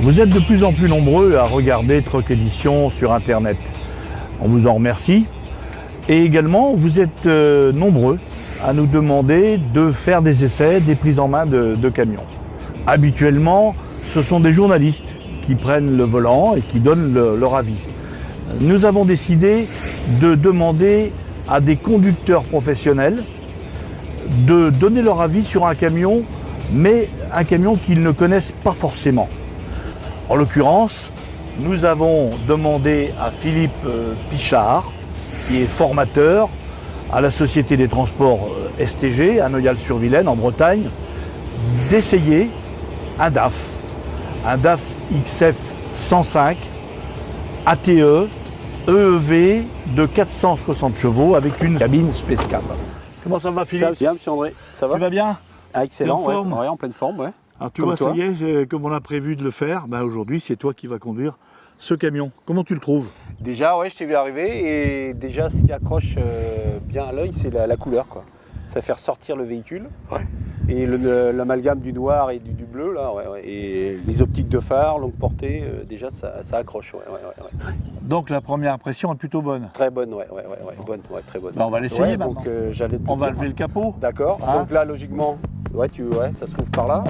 Vous êtes de plus en plus nombreux à regarder Truck Edition sur Internet. On vous en remercie. Et également, vous êtes nombreux à nous demander de faire des essais, des prises en main de camions. Habituellement, ce sont des journalistes qui prennent le volant et qui donnent leur avis. Nous avons décidé de demander à des conducteurs professionnels de donner leur avis sur un camion, mais un camion qu'ils ne connaissent pas forcément. En l'occurrence, nous avons demandé à Philippe Pichard, qui est formateur à la Société des Transports STG à Noyal-sur-Vilaine en Bretagne, d'essayer un DAF XF 105 ATE EEV de 460 chevaux avec une cabine Space Cab. Comment ça va, Philippe? Ça va bien, monsieur André, ça va? Tu vas bien? Ah, excellent, en forme? ouais, en pleine forme, ouais. Alors tu vois, ça y est, comme on a prévu de le faire, aujourd'hui c'est toi qui vas conduire ce camion. Comment tu le trouves? Déjà, ouais, je t'ai vu arriver et déjà ce qui accroche bien à l'œil, c'est la couleur, quoi. Ça fait ressortir le véhicule. Ouais. Et l'amalgame du noir et du bleu, là, ouais. Et les optiques de phare, longue portée, déjà ça accroche, ouais. Donc la première impression est plutôt bonne. Très bonne, ouais, bonne, ouais, très bonne. On va l'essayer maintenant. Donc, on va lever le capot. D'accord, donc là, logiquement, ça se trouve par là.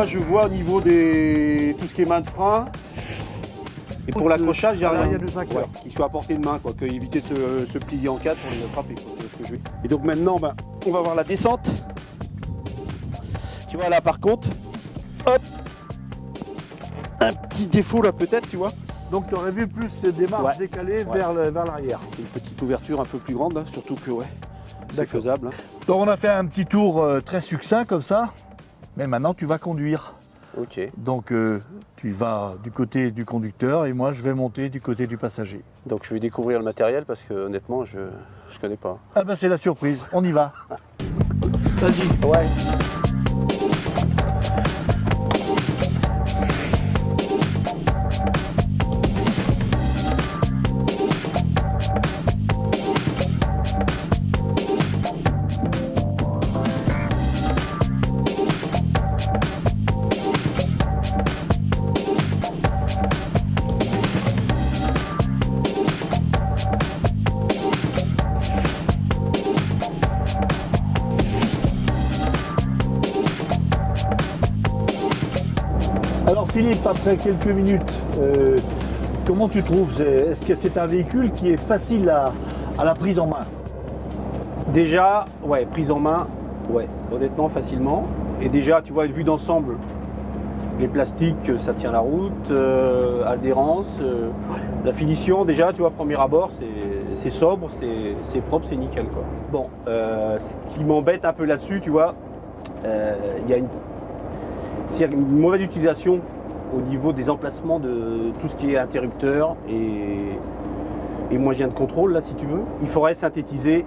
Je vois au niveau des tout ce qui est main de frein. Et pour l'accrochage, il y a rien qui soit à portée de main, quoi, que éviter de se plier en quatre pour les attraper. Quoi, et donc maintenant, on va voir la descente. Tu vois là par contre, hop, un petit défaut là peut-être, tu vois. Donc tu aurais vu plus des marches décalées vers l'arrière. Une petite ouverture un peu plus grande, là, surtout que c'est faisable. Hein. Donc on a fait un petit tour très succinct comme ça. Mais maintenant, tu vas conduire. Ok. Donc, tu vas du côté du conducteur et moi, je vais monter du côté du passager. Donc, je vais découvrir le matériel parce que honnêtement, je connais pas. Ah ben, c'est la surprise. On y va. Vas-y. Ouais. Alors Philippe, après quelques minutes, comment tu trouves? Est-ce que c'est un véhicule qui est facile à la prise en main? Déjà, prise en main, honnêtement, facilement. Et déjà, tu vois, une vue d'ensemble, les plastiques, ça tient la route, adhérence, la finition, déjà, tu vois, premier abord, c'est sobre, c'est propre, c'est nickel, quoi. Bon, ce qui m'embête un peu là-dessus, tu vois, il y a une mauvaise utilisation au niveau des emplacements de tout ce qui est interrupteur et moyen de contrôle, là, si tu veux. Il faudrait synthétiser,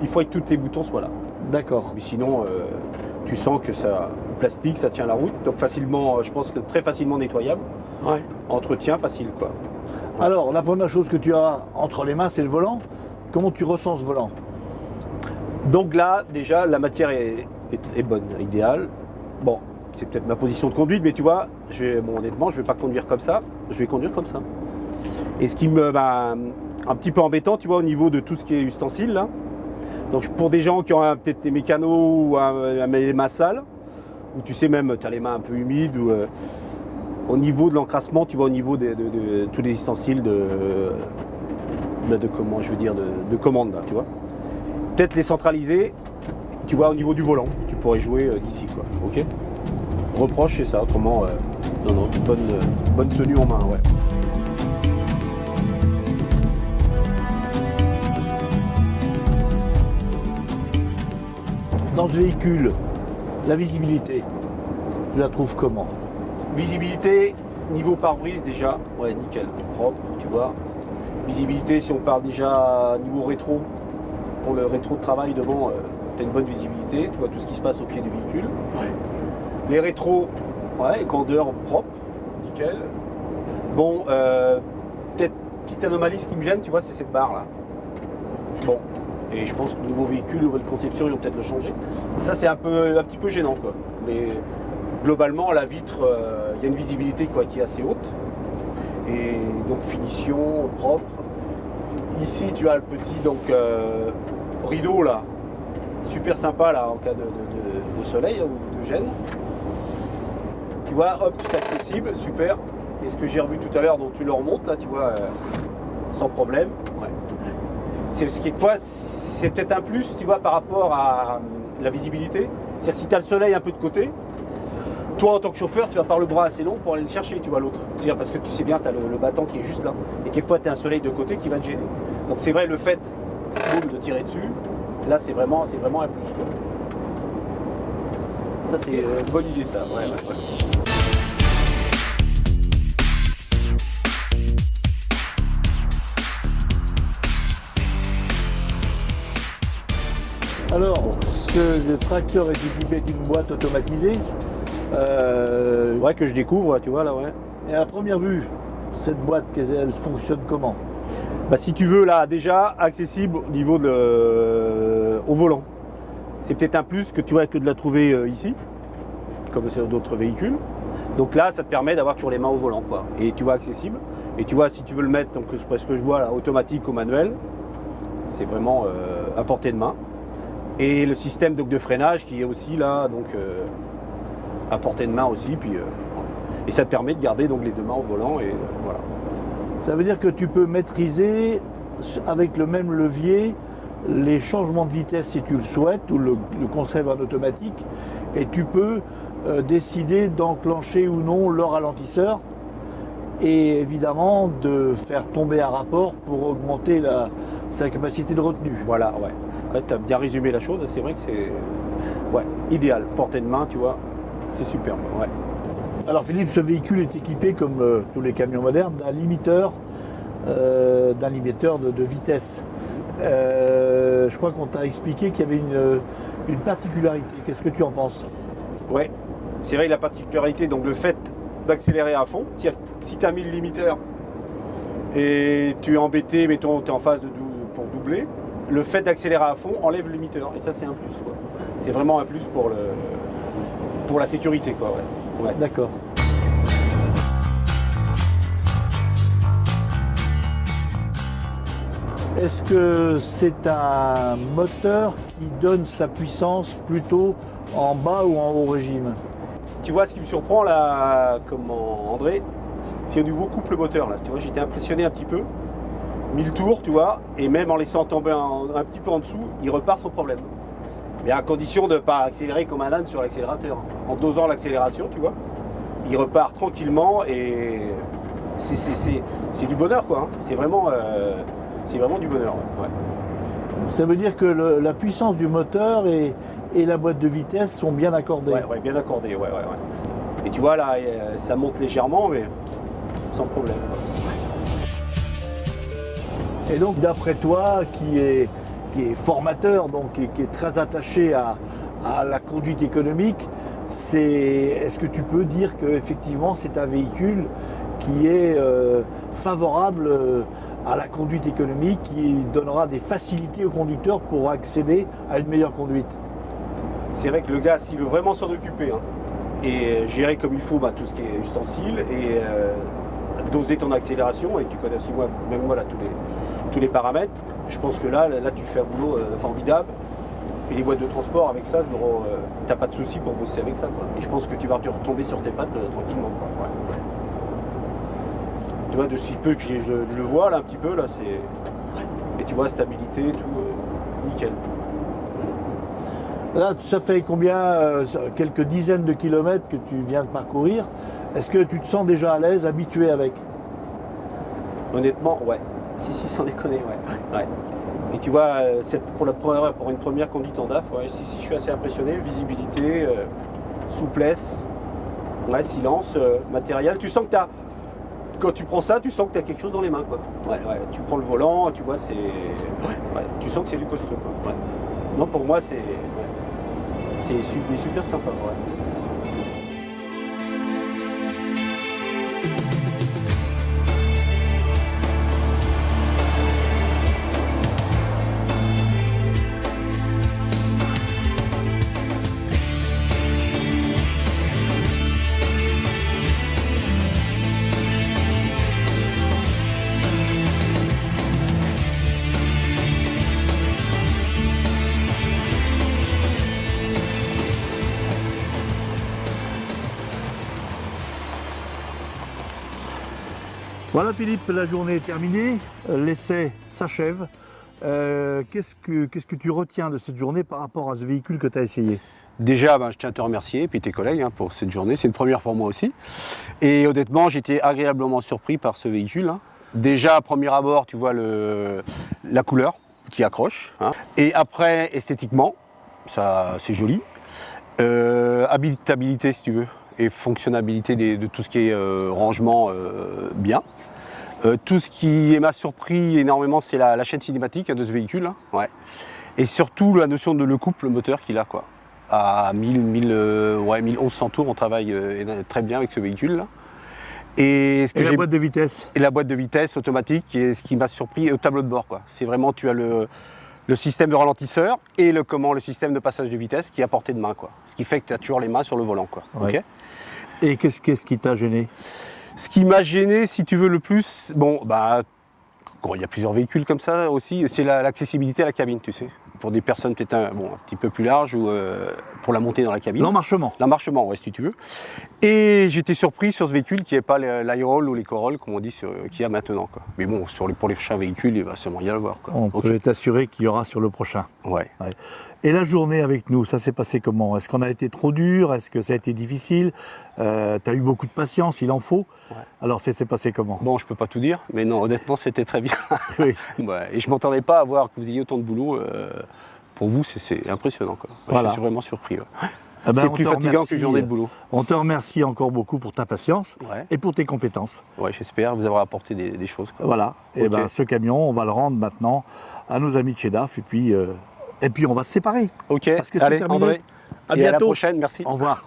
il faut que tous tes boutons soient là. D'accord. Mais sinon, tu sens que le plastique, ça tient la route, donc facilement, je pense que très facilement nettoyable. Ouais. Entretien facile, quoi. Ouais. Alors, la première chose que tu as entre les mains, c'est le volant. Comment tu ressens ce volant? Donc là, déjà, la matière est bonne, idéale. Bon, c'est peut-être ma position de conduite, mais tu vois, honnêtement, je ne vais pas conduire comme ça, je vais conduire comme ça. Et ce qui me un petit peu embêtant, tu vois, au niveau de tout ce qui est ustensiles, là. Donc pour des gens qui ont peut-être des mécanos ou les mains sales, ou tu sais même, tu as les mains un peu humides, ou au niveau de l'encrassement, tu vois, au niveau de tous les ustensiles de commande, là, tu vois. Peut-être les centraliser, tu vois, au niveau du volant, tu pourrais jouer d'ici, quoi, ok? Reproche, c'est ça, autrement, non, bonne tenue en main, ouais. Dans ce véhicule, la visibilité, tu la trouves comment? Visibilité, niveau pare-brise déjà, nickel, propre, tu vois. Visibilité, si on parle déjà niveau rétro, pour le rétro de travail devant, tu as une bonne visibilité, tu vois tout ce qui se passe au pied du véhicule. Ouais. Les rétros, grandeur propre, nickel. Bon, peut-être petite anomalie, ce qui me gêne, tu vois, c'est cette barre là. Bon, et je pense que le nouveau véhicule, nouvelle conception, ils vont peut-être le changer. Ça, c'est un petit peu gênant, quoi. Mais globalement, la vitre, il y a une visibilité quoi, qui est assez haute. Et donc finition propre. Ici, tu as le petit rideau là, super sympa là en cas de soleil ou de gêne. Tu vois, hop, c'est accessible, super. Et ce que j'ai revu tout à l'heure, donc tu le remontes là, tu vois, sans problème. Ouais. C'est ce qui est quoi, c'est peut-être un plus, tu vois, par rapport à la visibilité. C'est-à-dire que si tu as le soleil un peu de côté, toi en tant que chauffeur, tu vas par le bras assez long pour aller le chercher, tu vois, l'autre. C'est-à-dire parce que tu sais bien, tu as le battant qui est juste là. Et quelquefois, tu as un soleil de côté qui va te gêner. Donc c'est vrai, le fait boum, de tirer dessus, là c'est vraiment un plus, quoi. Ça c'est une bonne idée, ça. Ouais. Alors, le tracteur est équipé d'une boîte automatisée. Ouais, que je découvre, tu vois, là, ouais. Et à première vue, cette boîte, elle fonctionne comment? Bah, si tu veux, là, déjà, accessible au niveau au volant. C'est peut-être un plus que tu vois que de la trouver ici, comme sur d'autres véhicules. Donc là, ça te permet d'avoir toujours les mains au volant, quoi. Et tu vois, accessible. Et tu vois, si tu veux le mettre, donc ce que je vois là, automatique ou manuel, c'est vraiment à portée de main. Et le système donc, de freinage qui est aussi là, donc à portée de main aussi. Puis, et ça te permet de garder donc, les deux mains au volant. Et voilà. Ça veut dire que tu peux maîtriser avec le même levier les changements de vitesse si tu le souhaites ou le conserve en automatique. Et tu peux décider d'enclencher ou non le ralentisseur. Et évidemment de faire tomber un rapport pour augmenter sa capacité de retenue. Voilà, ouais. Tu as bien résumé la chose, c'est vrai que c'est idéal. Portée de main, tu vois, c'est superbe. Ouais. Alors Philippe, ce véhicule est équipé, comme tous les camions modernes, d'un limiteur de vitesse. Je crois qu'on t'a expliqué qu'il y avait une particularité. Qu'est-ce que tu en penses? Ouais, c'est vrai, la particularité, donc le fait d'accélérer à fond, si tu as mis le limiteur et tu es embêté, mettons, tu es en phase pour doubler, le fait d'accélérer à fond enlève le limiteur. Et ça, c'est un plus. C'est vraiment un plus pour la sécurité, quoi. Ouais. D'accord. Est-ce que c'est un moteur qui donne sa puissance plutôt en bas ou en haut régime? Tu vois, ce qui me surprend là, comme André, c'est au nouveau couple moteur. Là. Tu vois, j'étais impressionné un petit peu. 1000 tours, tu vois, et même en laissant tomber un petit peu en dessous, il repart sans problème. Mais à condition de ne pas accélérer comme un âne sur l'accélérateur. En dosant l'accélération, tu vois, il repart tranquillement et c'est du bonheur, quoi. Hein. C'est vraiment du bonheur. Ouais. Ça veut dire que la puissance du moteur et la boîte de vitesse sont bien accordées. Ouais, bien accordées, ouais. Et tu vois, là, ça monte légèrement, mais sans problème. Et donc, d'après toi, qui est formateur, donc qui est très attaché à la conduite économique, est-ce que tu peux dire qu'effectivement c'est un véhicule qui est favorable à la conduite économique, qui donnera des facilités aux conducteurs pour accéder à une meilleure conduite? C'est vrai que le gars, s'il veut vraiment s'en occuper et gérer comme il faut tout ce qui est ustensile et doser ton accélération, et tu connais aussi même moi là, tous les paramètres, je pense que là tu fais un boulot formidable. Et les boîtes de transport avec ça, t'as pas de souci pour bosser avec ça, quoi. Et je pense que tu vas te retomber sur tes pattes tranquillement, quoi. Ouais. Tu vois, de si peu que je le vois là un petit peu là, et tu vois stabilité, tout nickel. Là, ça fait combien, quelques dizaines de kilomètres que tu viens de parcourir. Est-ce que tu te sens déjà à l'aise, habitué avec? Honnêtement, ouais. Si, sans déconner, ouais. Et tu vois, c'est pour une première conduite en DAF, ouais, si, je suis assez impressionné. Visibilité, souplesse, silence, matériel. Tu sens que quand tu prends ça, tu sens que tu as quelque chose dans les mains, quoi. Ouais. Tu prends le volant, tu vois, tu sens que c'est du costaud, quoi. Ouais. Non, pour moi, c'est super sympa, ouais. Voilà Philippe, la journée est terminée, l'essai s'achève. Qu'est-ce que tu retiens de cette journée par rapport à ce véhicule que tu as essayé? Déjà, je tiens à te remercier, et puis tes collègues, pour cette journée. C'est une première pour moi aussi. Et honnêtement, j'étais agréablement surpris par ce véhicule. Déjà, à premier abord, tu vois la couleur qui accroche. Et après, esthétiquement, ça, c'est joli. Habitabilité, si tu veux, et fonctionnalité de tout ce qui est rangement, bien. Tout ce qui m'a surpris énormément, c'est la chaîne cinématique de ce véhicule. Ouais. Et surtout, la notion de le couple moteur qu'il a, quoi. À 1100 tours, on travaille très bien avec ce véhicule-là. Et la boîte de vitesse? Et la boîte de vitesse automatique, et ce qui m'a surpris au tableau de bord, quoi. C'est vraiment, tu as le système de ralentisseur et le système de passage de vitesse qui est à portée de main, quoi. Ce qui fait que tu as toujours les mains sur le volant, quoi. Ouais. Okay. Et qu'est-ce qui t'a gêné? Ce qui m'a gêné, si tu veux, le plus, il y a plusieurs véhicules comme ça aussi, c'est l'accessibilité à la cabine, tu sais. Pour des personnes peut-être un petit peu plus larges ou pour la montée dans la cabine. L'emmarchement. L'emmarchement, ouais, si tu veux. Et j'étais surpris sur ce véhicule qu'il n'y ait pas l'I-Roll ou les Corolla, comme on dit, qu'il y a maintenant, quoi. Mais bon, pour les prochains véhicules, il va seulement y avoir, quoi. On peut t'assurer qu'il y aura sur le prochain. Ouais. Et la journée avec nous, ça s'est passé comment? Est-ce qu'on a été trop dur? Est-ce que ça a été difficile? Tu as eu beaucoup de patience, il en faut. Ouais. Alors, ça s'est passé comment? Bon, je peux pas tout dire, mais non, honnêtement, c'était très bien. Oui. Ouais, et je m'attendais pas à voir que vous ayez autant de boulot. Pour vous, c'est impressionnant, quoi. Voilà. Je suis vraiment surpris. Ouais. C'est plus fatigant qu'une journée de boulot. On te remercie encore beaucoup pour ta patience et pour tes compétences. Ouais, j'espère vous avoir apporté des choses, quoi. Voilà. Okay. Et ce camion, on va le rendre maintenant à nos amis de chez DAF et puis on va se séparer. Ok. Parce que allez, c'est terminé. André. À la prochaine. Merci. Au revoir.